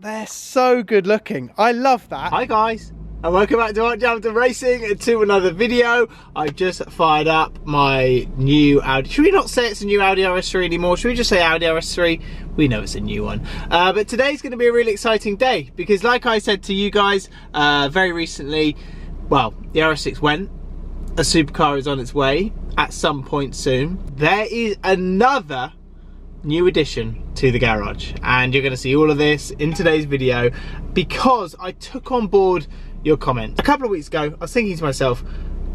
they're so good looking. I love that. Hi guys, and welcome back to Jam Racing and to another video. I've just fired up my new Audi. Should we not say it's a new Audi RS3 anymore? Should we just say Audi RS3? We know it's a new one. But today's going to be a really exciting day because, like I said to you guys very recently, well, the RS6 went. A supercar is on its way at some point soon. There is another new addition to the garage, and you're going to see all of this in today's video because I took on board your comment. A couple of weeks ago, I was thinking to myself,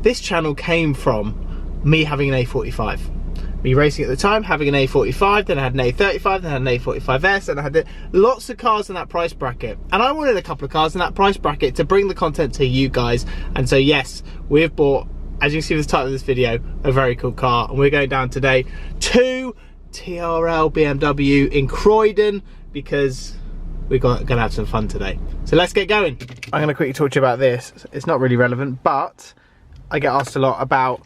this channel came from me having an A45. Me racing at the time, having an A45, then I had an A35, then I had an A45S, and I had lots of cars in that price bracket. And I wanted a couple of cars in that price bracket to bring the content to you guys. And so yes, we've bought, as you can see with the title of this video, a very cool car. And we're going down today to TRL BMW in Croydon because we're gonna have some fun today. So let's get going. I'm gonna quickly talk to you about this. It's not really relevant, but I get asked a lot about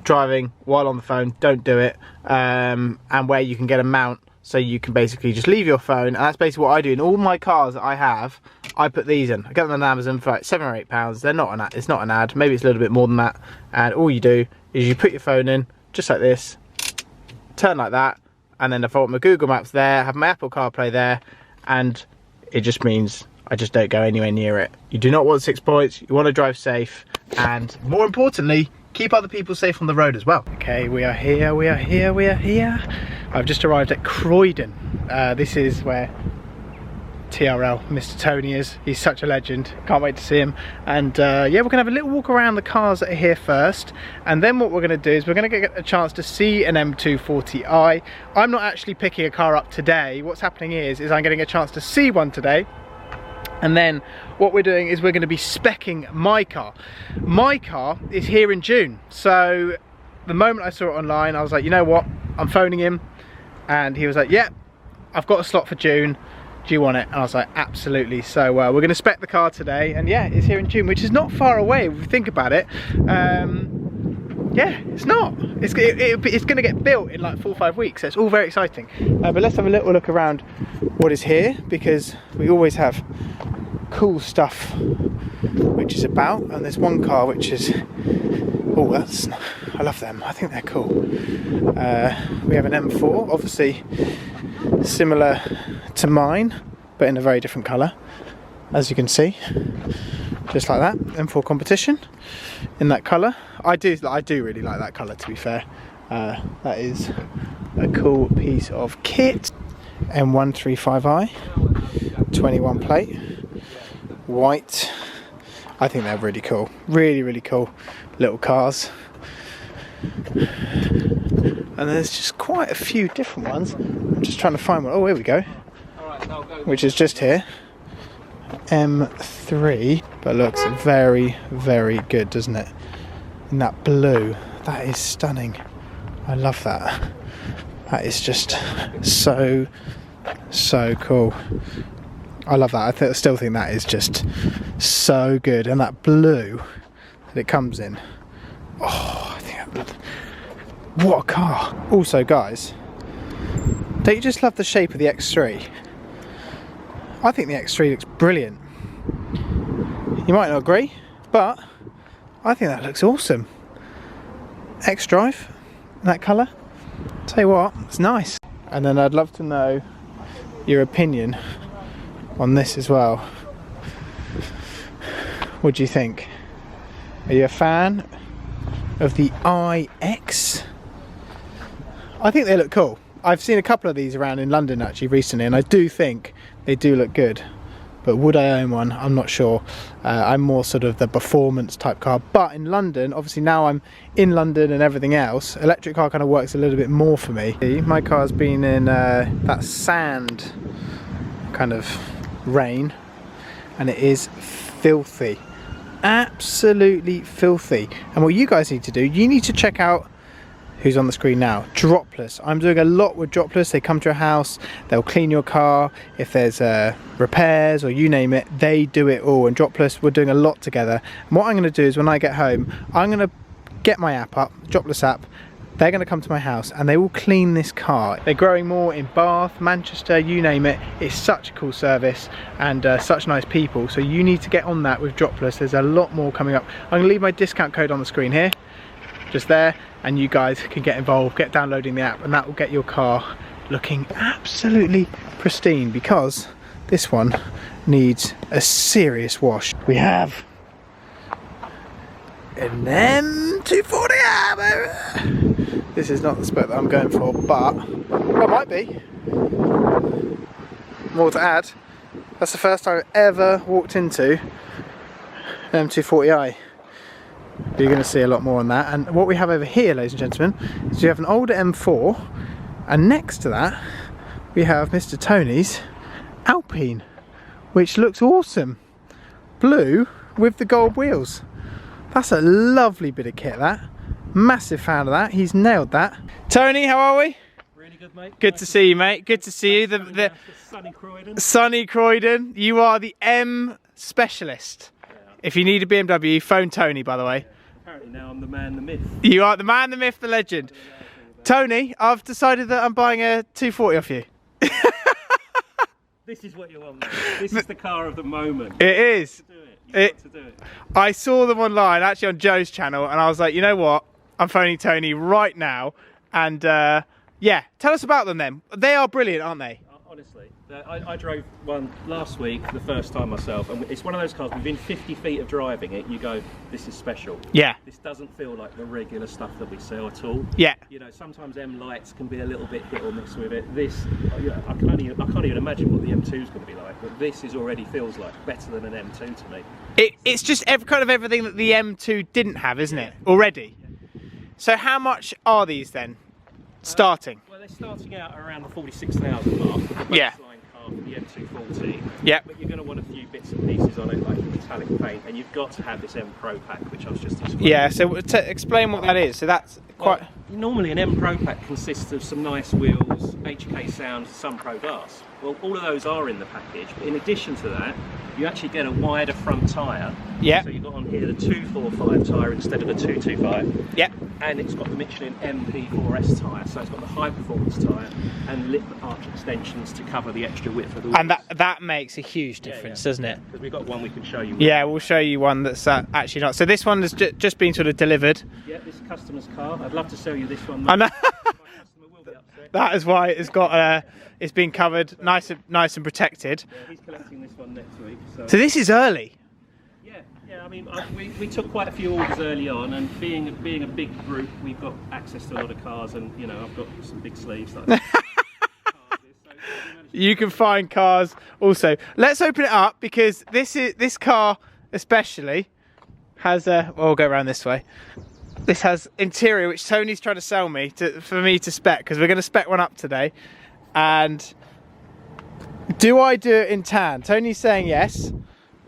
driving while on the phone. Don't do it. And where you can get a mount so you can basically just leave your phone. And that's basically what I do. In all my cars that I have, I put these in. I get them on Amazon for like £7 or £8. They're not an ad. It's not an ad. Maybe it's a little bit more than that. And all you do is you put your phone in just like this, turn like that, and then if I want my Google Maps there, have my Apple CarPlay there, and it just means I just don't go anywhere near it. You do not want 6 points. You want to drive safe, and more importantly, keep other people safe on the road as well. Okay, we are here, we are here, we are here. I've just arrived at Croydon. This is where TRL, Mr. Tony is. He's such a legend. Can't wait to see him. And yeah, we're gonna have a little walk around the cars that are here first, and then what we're gonna do is we're gonna get a chance to see an M240i. I'm not actually picking a car up today. What's happening is I'm getting a chance to see one today, and then what we're doing is we're going to be speccing my car. My car is here in June, so the moment I saw it online, I was like, you know what, I'm phoning him, and he was like, yeah, I've got a slot for June, do you want it? And I was like, absolutely. So we're going to spec the car today, and yeah, it's here in June, which is not far away if you think about it. Yeah, it's not. It's going to get built in like 4 or 5 weeks, so it's all very exciting. But let's have a little look around what is here, because we always have cool stuff which is about. And there's one car which is, oh, that's, I love them. I think they're cool. We have an M4, obviously similar to mine, but in a very different colour, as you can see. Just like that, M4 competition in that colour. I do really like that colour, to be fair. That is a cool piece of kit. M135i, 21 plate, white. I think they're really cool. Really, really cool little cars. And there's just quite a few different ones. I'm just trying to find one. Oh, here we go. Which is just here. M3, but looks very, very good, doesn't it? In that blue, that is stunning. I love that. That is just so cool. I love that. I still think that is just so good, and that blue that it comes in. Oh, I think what a car. Also, guys, don't you just love the shape of the X3? I think the X3 looks brilliant. You might not agree, but I think that looks awesome. X-Drive, that colour. Tell you what, it's nice. And then I'd love to know your opinion on this as well. What do you think? Are you a fan of the iX? I think they look cool. I've seen a couple of these around in London actually recently, and I do think they do look good. But would I own one? I'm not sure. I'm more sort of the performance type car. But in London, obviously now I'm in London and everything else, electric car kind of works a little bit more for me. My car's been in that sand kind of rain, and it is filthy. Absolutely filthy. And what you guys need to do, you need to check out who's on the screen now, Dropless. I'm doing a lot with Dropless. They come to your house, they'll clean your car, if there's repairs or you name it, they do it all. And Dropless, we're doing a lot together. And what I'm going to do is when I get home, I'm going to get my app up, Dropless app, They're going to come to my house and they will clean this car. They're growing more in Bath, Manchester, you name it. It's such a cool service and such nice people. So you need to get on that with Dropless. There's a lot more coming up. I'm going to leave my discount code on the screen here, just there, and you guys can get involved, get downloading the app, and that will get your car looking absolutely pristine, because this one needs a serious wash. We have an M240. This is not the spec that I'm going for, but well, it might be. More to add, that's the first time I've ever walked into an M240i. You're going to see a lot more on that. And what we have over here, ladies and gentlemen, is we have an older M4, and next to that we have Mr. Tony's Alpine, which looks awesome. Blue with the gold wheels. That's a lovely bit of kit, that. Massive fan of that. He's nailed that. Tony, how are we? Really good, mate. Good to see you, mate. Good to see you. The sunny Croydon. Sunny Croydon. You are the M specialist. Yeah. If you need a BMW, phone Tony, by the way. Yeah. Apparently now I'm the man, the myth. You are the man, the myth, the legend. Tony, I've decided that I'm buying a 240 off you. This is what you want, mate. This is the car of the moment. It is. You've got to do it. I saw them online, actually on Joe's channel, and I was like, you know what? I'm phoning Tony right now. And yeah, tell us about them then. They are brilliant, aren't they? Honestly, I drove one last week for the first time myself, and it's one of those cars, within 50 feet of driving it, you go, this is special. Yeah. This doesn't feel like the regular stuff that we sell at all. Yeah. You know, sometimes M lights can be a little bit hit or miss with it. This, you know, I can't even imagine what the M2 is going to be like, but this already feels like better than an M2 to me. It's just kind of everything that the M2 didn't have, isn't it? Already. So how much are these then? Starting? Well, they're starting out around the 46,000 mark with the baseline Yeah. car for the M240. Yeah. But you're going to want a few bits and pieces on it, like metallic paint, and you've got to have this M Pro Pack, which I was just explaining. Yeah, so to explain what that is. So that's quite... Well, normally an M Pro Pack consists of some nice wheels, HK sound, some Pro Glass. Well, all of those are in the package, but in addition to that, you actually get a wider front tyre. Yeah. So you've got on here the 245 tyre instead of the 225. Yeah. And it's got the Michelin MP4S tyre, so it's got the high performance tyre and lip arch extensions to cover the extra width of the wheels. And that makes a huge difference, doesn't it? Because we've got one we can show you. Yeah, we'll show you one that's actually not. So this one has just been sort of delivered. Yeah, this customer's car. I'd love to sell you this one. I know. My customer will be upset. That is why it's got it's been covered nice and protected. Yeah, he's collecting this one next week. So this is early. Yeah, I mean, we took quite a few orders early on, and being a big group, we've got access to a lot of cars, and you know, I've got some big sleeves. Like You can find cars also. Let's open it up, because this car especially has a. Well, we'll go around this way. This has interior which Tony's trying to sell me for me to spec, because we're going to spec one up today. And do I do it in tan? Tony's saying yes.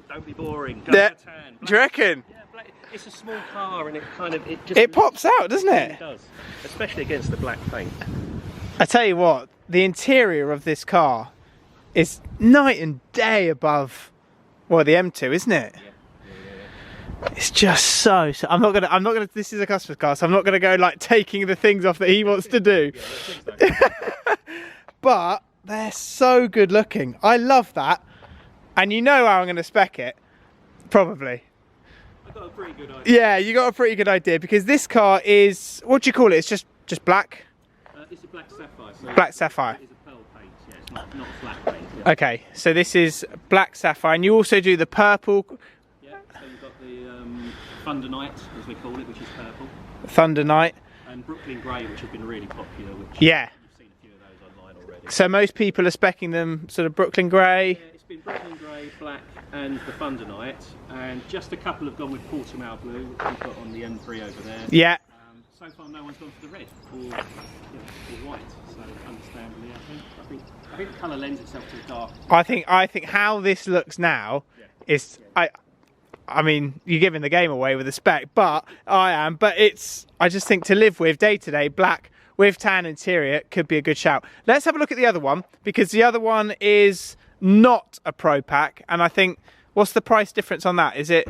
Don't be boring. Go for tan. Do you reckon? Yeah, black. It's a small car, and it It pops out, doesn't it? It does, especially against the black paint. I tell you what, the interior of this car is night and day above, well, the M2, isn't it? Yeah. It's just so. I'm not gonna. This is a customer's car, so I'm not gonna go like taking the things off that he wants to do. But they're so good looking. I love that, and you know how I'm gonna spec it, probably. I got a pretty good idea. Yeah, you got a pretty good idea, because this car is, what do you call it? It's just black. It's a black sapphire. So Black sapphire. It's a pearl paint. Yeah, it's not a flat paint. Yeah. Okay, so this is black sapphire, and you also do the purple. Yeah. So you've got the Thunder Night, as we call it, which is purple, Thunder Night. and Brooklyn Grey, which have been really popular. Which Yeah. you've seen a few of those online already. So most people are specking them sort of Brooklyn Grey. Yeah, it's been Brooklyn Grey, black, and the Thunder Night, and just a couple have gone with Portimao blue, which we've got on the M3 over there. Yeah. So far, no one's gone for the red or white. So understandably, I think the colour lends itself to the dark. I think how this looks now is I mean, you're giving the game away with the spec, but I am. But I just think to live with day to day, black with tan interior could be a good shout. Let's have a look at the other one, because the other one is not a Pro Pack, and I think, what's the price difference on that? Is it?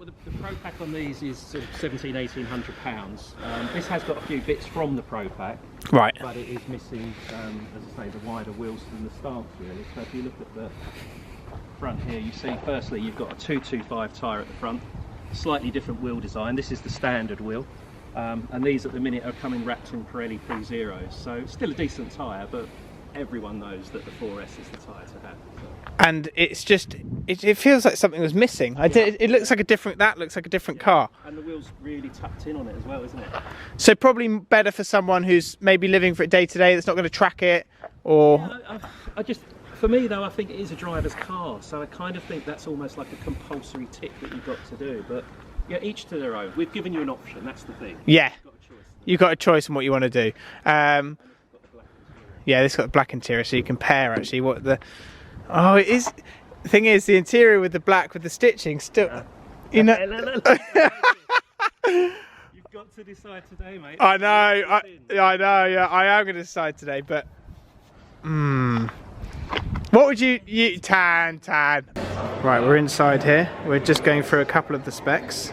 Well, the Pro Pack on these is sort of £1,700–1,800. This has got a few bits from the Pro Pack, Right. but it is missing, as I say, the wider wheels and the stance really. So if you look at the front here, you see firstly you've got a 225 tyre at the front, slightly different wheel design. This is the standard wheel, and these at the minute are coming wrapped in Pirelli P0s. So still a decent tyre, but everyone knows that the 4S is the tyre to have. So. And it's just, it feels like something was missing. It looks like a different, that looks like a different car. And the wheel's really tucked in on it as well, isn't it? So probably better for someone who's maybe living for it day to day, that's not going to track it, or... Yeah, I just, for me though, I think it is a driver's car, so I kind of think that's almost like a compulsory tick that you've got to do. But yeah, each to their own. We've given you an option, that's the thing. Yeah, You've got a choice. you've got a choice on what you want to do. Yeah, this got the black interior, so you compare actually what the... Oh, it is... The thing is, the interior with the black, with the stitching, still... You know... You've got to decide today, mate. I know, I know, yeah, I am going to decide today, but... What would you... Tan. Right, we're inside here. We're just going through a couple of the specs,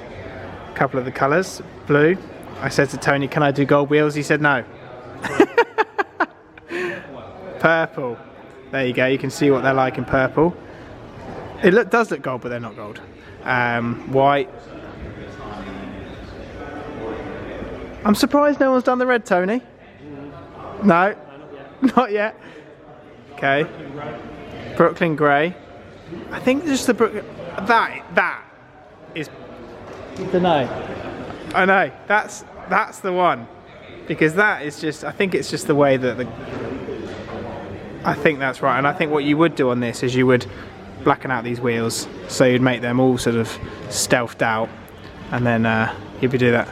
a couple of the colours. Blue. I said to Tony, can I do gold wheels? He said no. Purple. There you go, you can see what they're like in purple. It does look gold, but they're not gold. White. I'm surprised no one's done the red, Tony. No, not yet. Okay. Brooklyn Grey. I think just the that is. I don't know. I know. That's the one, because that is just. I think it's just the way that the. I think that's right, and I think what you would do on this is you would blacken out these wheels, so you'd make them all sort of stealthed out, and then you'd be doing that.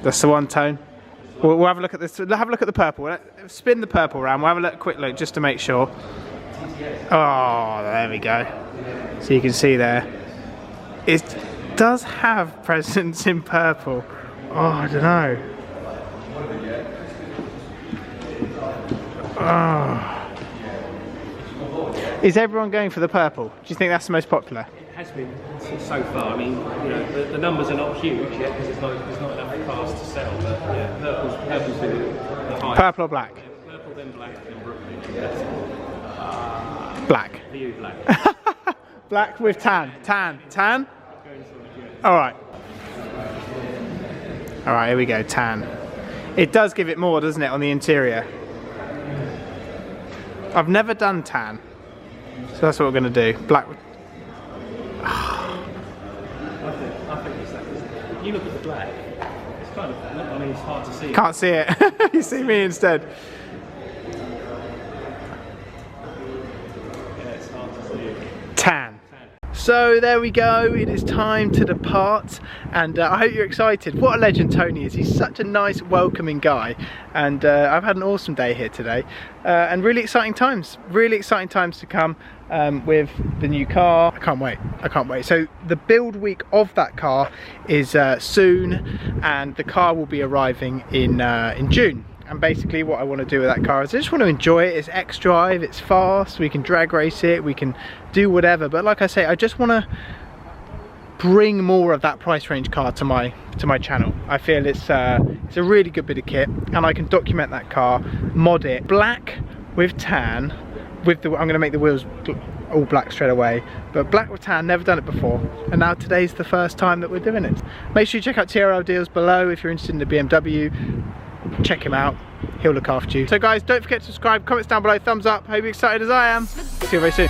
That's the one, Tone. We'll have a look at this. Have a look at the purple. Spin the purple around. We'll have a quick look just to make sure. Oh, there we go. So you can see there. It does have presence in purple. Oh, I don't know. Oh. Is everyone going for the purple? Do you think that's the most popular? It has been so far. I mean, you know, the numbers are not huge yet because there's not enough cars to sell. But yeah, purple's been the highest. Purple or black? Yeah, purple, then black, then Brooklyn. Black. For you, black. Black with tan. Tan? Alright. Alright, here we go, tan. It does give it more, doesn't it, on the interior? I've never done tan. So that's what we're going to do. Black. I think it's that. If you look at the black, it's kind of, I mean, it's hard to see. Can't see it. You see me instead. Yeah, it's hard to see. Tan. So there we go, it is time to depart, and I hope you're excited. What a legend Tony is. He's such a nice, welcoming guy, and I've had an awesome day here today, and really exciting times to come with the new car. I can't wait. So the build week of that car is soon, and the car will be arriving in June. And basically what I want to do with that car is I just want to enjoy it. It's X-Drive, it's fast, we can drag race it, we can do whatever. But like I say, I just want to bring more of that price range car to my channel. I feel it's a really good bit of kit, and I can document that car, mod it. Black with tan, with the, I'm going to make the wheels all black straight away, but black with tan, never done it before, and now today's the first time that we're doing it. Make sure you check out TRL Deals below if you're interested in the BMW. Check him out, he'll look after you. So guys, don't forget to subscribe, comments down below, thumbs up. Hope you're excited as I am. See you very soon.